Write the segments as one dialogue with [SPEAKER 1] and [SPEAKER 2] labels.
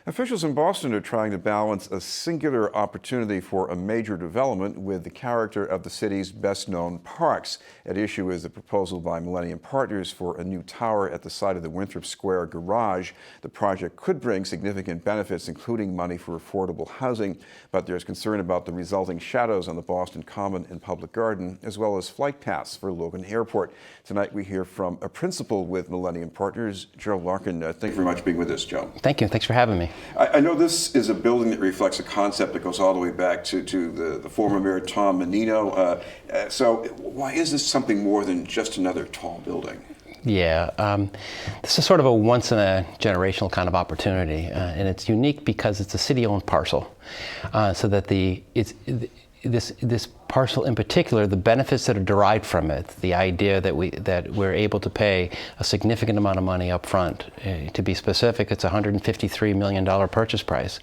[SPEAKER 1] Officials in Boston are trying to balance a singular opportunity for a major development with the character of the city's best-known parks. At issue is the proposal by Millennium Partners for a new tower at the site of the Winthrop Square garage. The project could bring significant benefits, including money for affordable housing, but there's concern about the resulting shadows on the Boston Common and Public Garden, as well as flight paths for Logan Airport. Tonight we hear from a principal with Millennium Partners, Joe Larkin. Thank you very much for being with us, Joe.
[SPEAKER 2] Thank you. Thanks for having me.
[SPEAKER 1] I know this is a building that reflects a concept that goes all the way back to the former Mayor Tom Menino. So why is this something more than just another tall building?
[SPEAKER 2] Yeah, this is sort of a once-in-a-generational kind of opportunity, and it's unique because it's a city-owned parcel, so that this parcel in particular, the benefits that are derived from it, the idea that we're able to pay a significant amount of money up front. To be specific, it's a $153 million purchase price.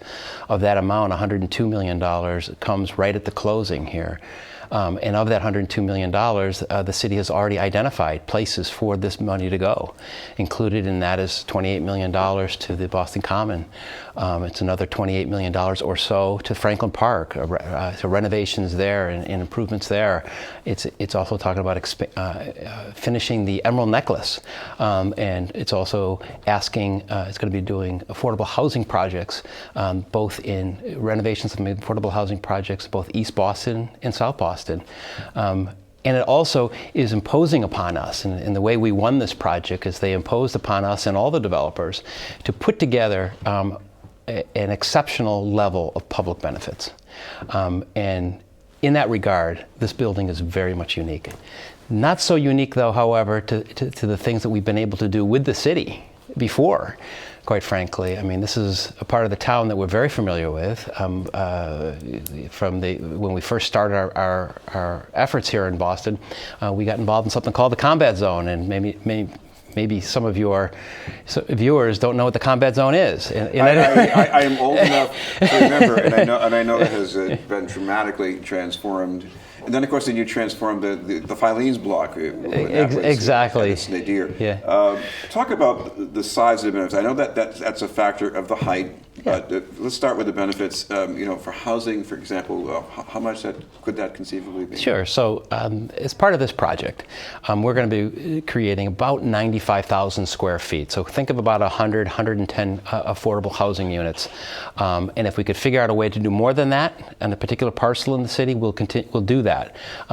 [SPEAKER 2] Of that amount, $102 million comes right at the closing here. And of that $102 million, the city has already identified places for this money to go. Included in that is $28 million to the Boston Common. It's another $28 million or so to Franklin Park, so renovations there and improvements there. It's also talking about finishing the Emerald Necklace, and it's also asking, it's going to be doing affordable housing projects, both in renovations of affordable housing projects, both East Boston and South Boston. And it also is imposing upon us, and the way we won this project is they imposed upon us and all the developers to put together an exceptional level of public benefits. And in that regard, this building is very much unique. Not so unique, though, however, to the things that we've been able to do with the city before. Quite frankly, I mean, this is a part of the town that we're very familiar with. When we first started our efforts here in Boston, we got involved in something called the Combat Zone, and maybe some of your viewers don't know what the Combat Zone is.
[SPEAKER 1] I am old enough to remember, and I know it has been dramatically transformed. And then, of course, you transformed the Filene's block.
[SPEAKER 2] Exactly.
[SPEAKER 1] Nadir.
[SPEAKER 2] Yeah.
[SPEAKER 1] Talk about the size of the benefits. I know that's a factor of the height, but let's start with the benefits. For housing, for example, how much could that conceivably be?
[SPEAKER 2] Sure. So, as part of this project, we're going to be creating about 95,000 square feet. So think of about 110 affordable housing units. And if we could figure out a way to do more than that on a particular parcel in the city, we'll do that.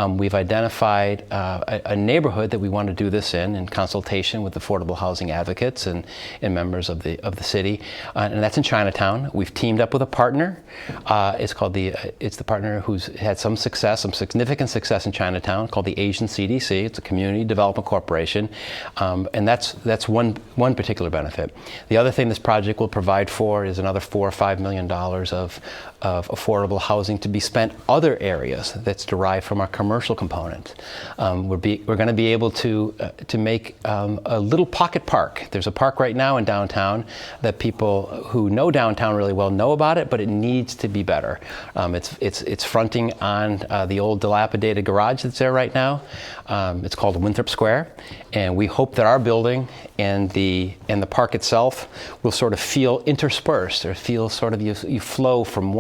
[SPEAKER 2] We've identified a neighborhood that we want to do this in consultation with affordable housing advocates and members of the city, and that's in Chinatown. We've teamed up with a partner. It's the partner who's had some significant success in Chinatown, called the Asian CDC. It's a community development corporation, and that's one particular benefit. The other thing this project will provide for is another $4 or $5 million of affordable housing to be spent other areas that's derived from our commercial component. We're going to be able to make a little pocket park. There's a park right now in downtown that people who know downtown really well know about it, but it needs to be better. It's fronting on the old dilapidated garage that's there right now. It's called Winthrop Square, and we hope that our building and the park itself will sort of feel interspersed, or feel sort of you flow from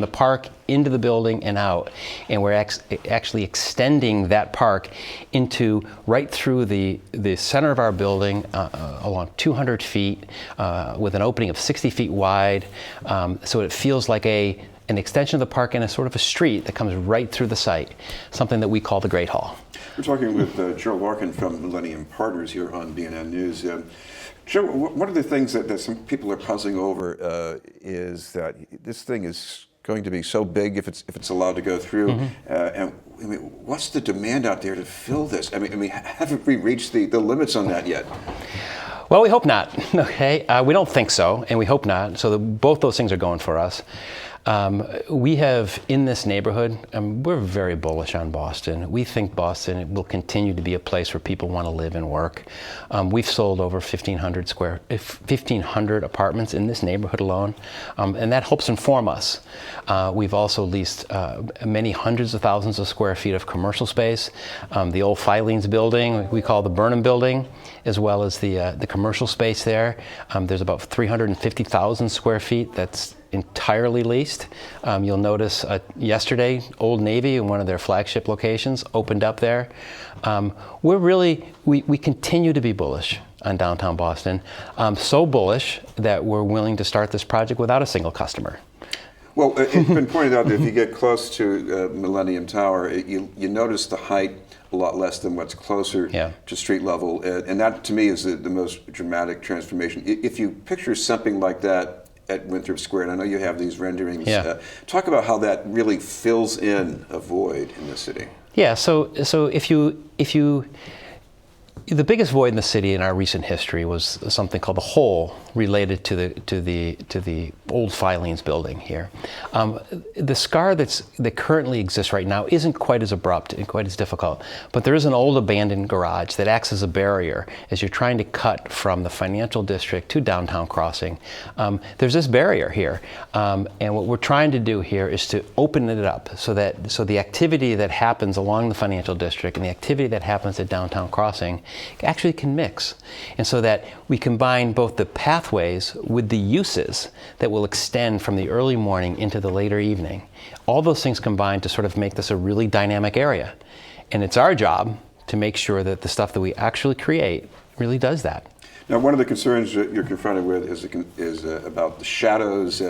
[SPEAKER 2] the park into the building and out, and we're actually extending that park into right through the center of our building along 200 feet with an opening of 60 feet wide, so it feels like an extension of the park and a sort of a street that comes right through the site, something that we call the Great Hall.
[SPEAKER 1] We're talking with Joe Larkin from Millennium Partners here on BNN News. Joe, one of the things that some people are puzzling over is that this thing is going to be so big if it's allowed to go through. Mm-hmm. And I mean, what's the demand out there to fill this? I mean, haven't we reached the limits on that yet?
[SPEAKER 2] Well, we hope not. Okay, we don't think so, and we hope not. So both those things are going for us. We have, in this neighborhood, we're very bullish on Boston. We think Boston will continue to be a place where people want to live and work. We've sold over 1,500 apartments in this neighborhood alone, and that helps inform us. We've also leased many hundreds of thousands of square feet of commercial space. The old Filene's building, we call the Burnham building, as well as the commercial space there. There's about 350,000 square feet that's entirely leased. You'll notice yesterday, Old Navy, in one of their flagship locations, opened up there. We continue to be bullish on downtown Boston. So bullish that we're willing to start this project without a single customer.
[SPEAKER 1] Well, it's been pointed out that if you get close to Millennium Tower, you notice the height a lot less than what's closer to street level. And that, to me, is the most dramatic transformation. If you picture something like that at Winthrop Square, and I know you have these renderings, talk about how that really fills in a void in the city.
[SPEAKER 2] Yeah, so if you the biggest void in the city in our recent history was something called the hole related to the old Filene's building here. The scar that currently exists right now isn't quite as abrupt and quite as difficult, but there is an old abandoned garage that acts as a barrier as you're trying to cut from the financial district to downtown crossing. There's this barrier here, and what we're trying to do here is to open it up so the activity that happens along the financial district and the activity that happens at downtown crossing actually can mix, and so that we combine both the pathways with the uses that will extend from the early morning into the later evening. All those things combine to sort of make this a really dynamic area, and it's our job to make sure that the stuff that we actually create really does that.
[SPEAKER 1] Now, one of the concerns that you're confronted with is about the shadows.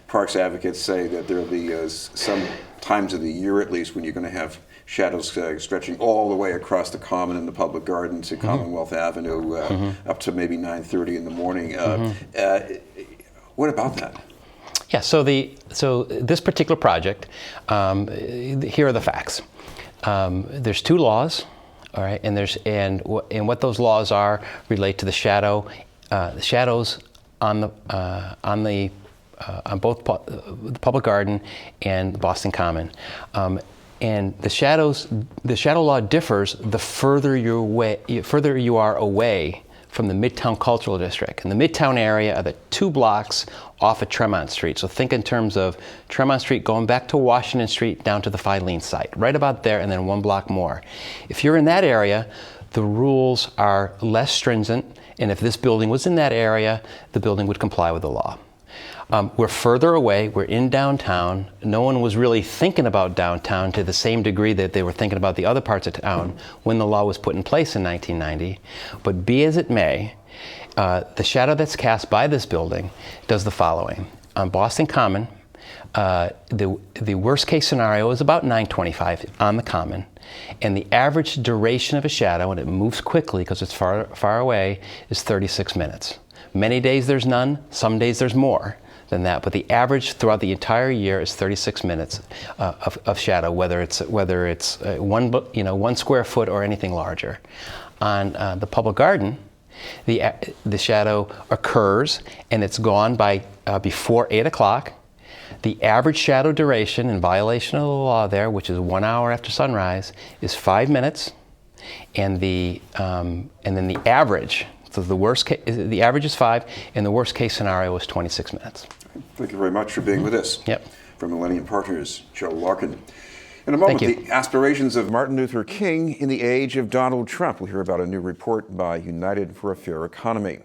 [SPEAKER 1] Parks advocates say that there will be some times of the year, at least, when you're going to have shadows stretching all the way across the Common and the Public Garden to Commonwealth Avenue, up to maybe 9:30 in the morning. What about that?
[SPEAKER 2] Yeah. So this particular project, here are the facts. There's two laws. All right, and what those laws are relate to the shadows on both the Public Garden and Boston Common, and the shadow law differs the further you are away from the Midtown Cultural District. And the Midtown area are the 2 blocks off of Tremont Street. So think in terms of Tremont Street going back to Washington Street down to the Filene site, right about there, and then 1 block more. If you're in that area, the rules are less stringent, and if this building was in that area, the building would comply with the law. We're further away, we're in downtown. No one was really thinking about downtown to the same degree that they were thinking about the other parts of town when the law was put in place in 1990. But be as it may, the shadow that's cast by this building does the following. On Boston Common, the worst case scenario is about 9:25 on the Common, and the average duration of a shadow, and it moves quickly because it's far away, is 36 minutes. Many days there's none, some days there's more than that, but the average throughout the entire year is 36 minutes of shadow, whether it's 1 square foot or anything larger. On the Public Garden, the shadow occurs and it's gone by before 8 o'clock. The average shadow duration, in violation of the law there, which is 1 hour after sunrise, is 5 minutes, and then the average. So the average is 5, and the worst case scenario is 26 minutes.
[SPEAKER 1] Thank you very much for being with us.
[SPEAKER 2] Yep.
[SPEAKER 1] From Millennium Partners, Joe Larkin. In a moment, the aspirations of Martin Luther King in the age of Donald Trump. We'll hear about a new report by United for a Fair Economy.